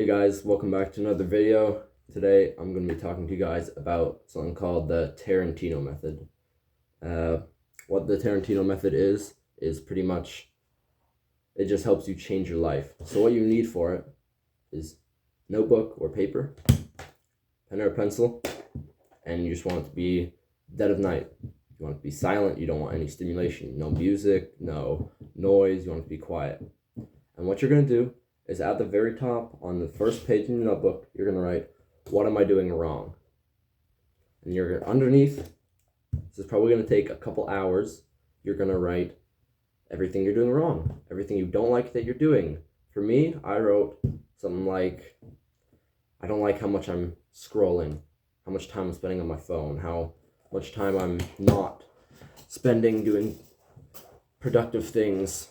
Hey guys, welcome back to another video. Today I'm going to be talking to you guys about something called the Tarantino method. What the Tarantino method is pretty much, it just helps you change your life. So what you need for it is notebook or paper, pen or a pencil, and you just want it to be dead of night. You want it to be silent, you don't want any stimulation, no music, no noise, you want it to be quiet. And what you're going to do is at the very top on the first page in your notebook, you're going to write, what am I doing wrong? And you're underneath, this is probably going to take a couple hours, you're going to write everything you're doing wrong, everything you don't like that you're doing. For me, I wrote something like, I don't like how much I'm scrolling, how much time I'm spending on my phone, how much time I'm not spending doing productive things,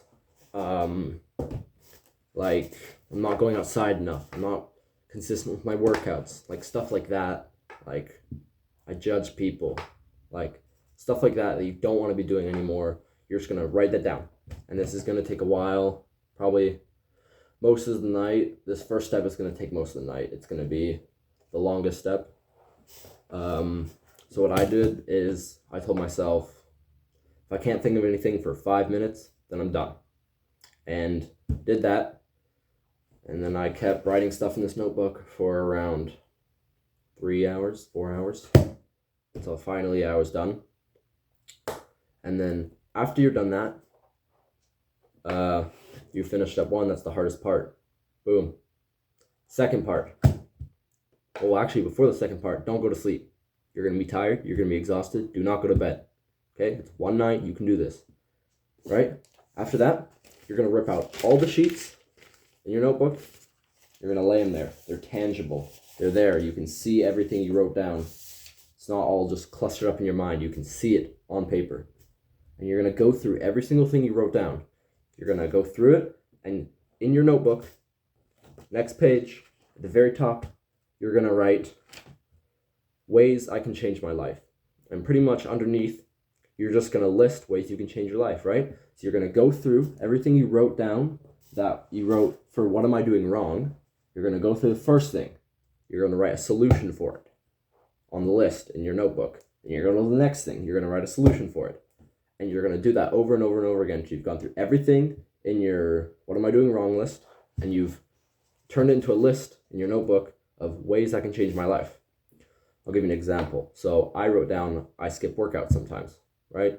like I'm not going outside enough, I'm not consistent with my workouts, like stuff like that. Like I judge people, like stuff like that you don't want to be doing anymore. You're just going to write that down, and this is going to take a while, probably most of the night. This first step is going to take most of the night. It's going to be the longest step. So what I did is I told myself, if I can't think of anything for 5 minutes, then I'm done, and did that. And then I kept writing stuff in this notebook for around 3 hours, 4 hours, until finally I was done. And then after you're done that, you finish step one. That's the hardest part. Boom. Second part. Well, actually, before the second part, don't go to sleep. You're going to be tired. You're going to be exhausted. Do not go to bed. Okay? It's one night. You can do this. Right? After that, you're going to rip out all the sheets in your notebook. You're going to lay them there. They're tangible. They're there. You can see everything you wrote down. It's not all just clustered up in your mind. You can see it on paper. And you're going to go through every single thing you wrote down. You're going to go through it, and in your notebook, next page, at the very top, you're going to write ways I can change my life. And pretty much underneath, you're just going to list ways you can change your life, right? So you're going to go through everything you wrote down that you wrote for what am I doing wrong. You're going to go through the first thing. You're going to write a solution for it on the list in your notebook. And you're going to go to the next thing. You're going to write a solution for it. And you're going to do that over and over and over again until you've gone through everything in your what am I doing wrong list, and you've turned it into a list in your notebook of ways I can change my life. I'll give you an example. So I wrote down I skip workouts sometimes, right?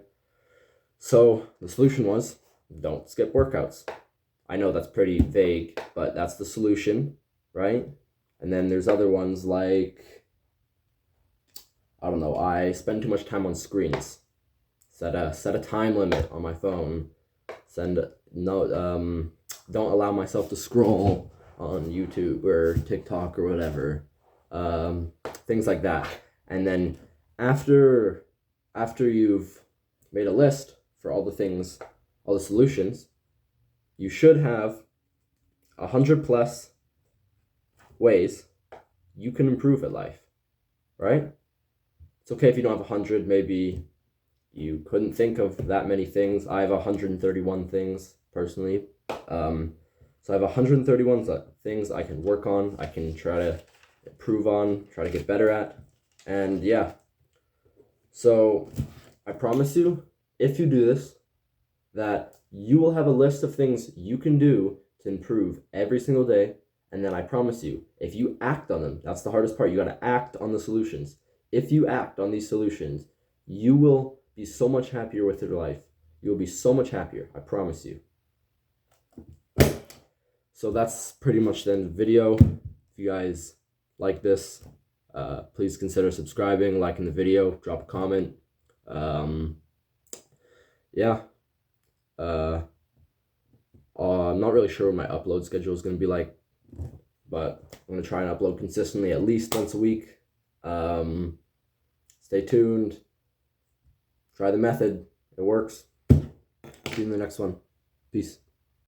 So the solution was don't skip workouts. I know that's pretty vague, but that's the solution, right? And then there's other ones like, I don't know, I spend too much time on screens. Set a time limit on my phone. Don't allow myself to scroll on YouTube or TikTok or whatever. Things like that. And then after you've made a list for all the things, all the solutions, you should have 100+ ways you can improve at life, right? It's okay if you don't have 100, maybe you couldn't think of that many things. I have 131 things personally. So I have 131 things I can work on, I can try to improve on, try to get better at. And yeah, so I promise you, if you do this, that you will have a list of things you can do to improve every single day. And then I promise you, if you act on them, that's the hardest part. You got to act on the solutions. If you act on these solutions, you will be so much happier with your life. You'll be so much happier. I promise you. So that's pretty much the end of the video. If you guys like this, please consider subscribing, liking the video, drop a comment. Yeah. I'm not really sure what my upload schedule is going to be like, but I'm going to try and upload consistently at least once a week. Stay tuned. Try the method. It works. See you in the next one. Peace.